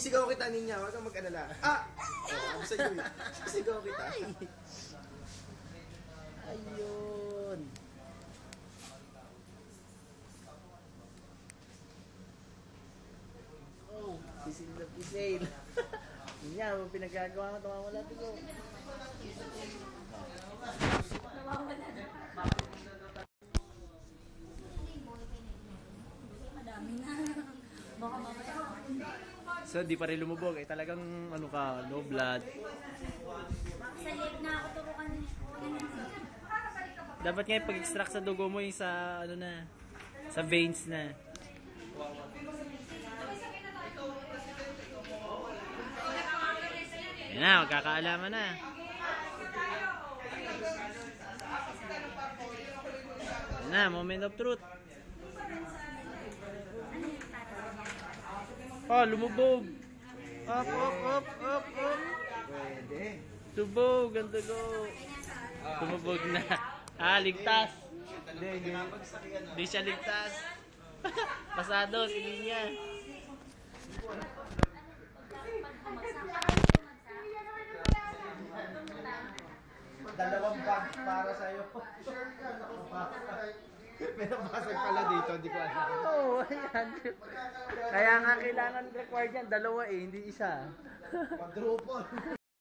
Sisigaw kita ninya, huwag kang mag-alala. Oo, sa iyo. Sisigaw kita. Ayun. Oh, pisil na pisil. Niya, pinagkagawa mo, tumawala dito. Madami na. Baka mamaya. So, di pa rin lumubog. Eh, talagang, ano ka, low blood. Sa leg na ako turukan niya. Dapat nga pag-extract sa dugo mo yung sa, ano na, sa veins na. Yan na, magkakaalaman na. Yan na, moment of truth. Oh, lumubog. Up, up, up, up, up. Pwede. Tubog, ang dugo. Tumubog na. Ligtas. Hindi siya ligtas. Pasado, si Linya. Dalawang bag para sa'yo. Pero basag pala dito, hindi ko alam. Oo, ayan. Kaya nga kailangan required yan. Dalawa eh, hindi isa. Quadruple.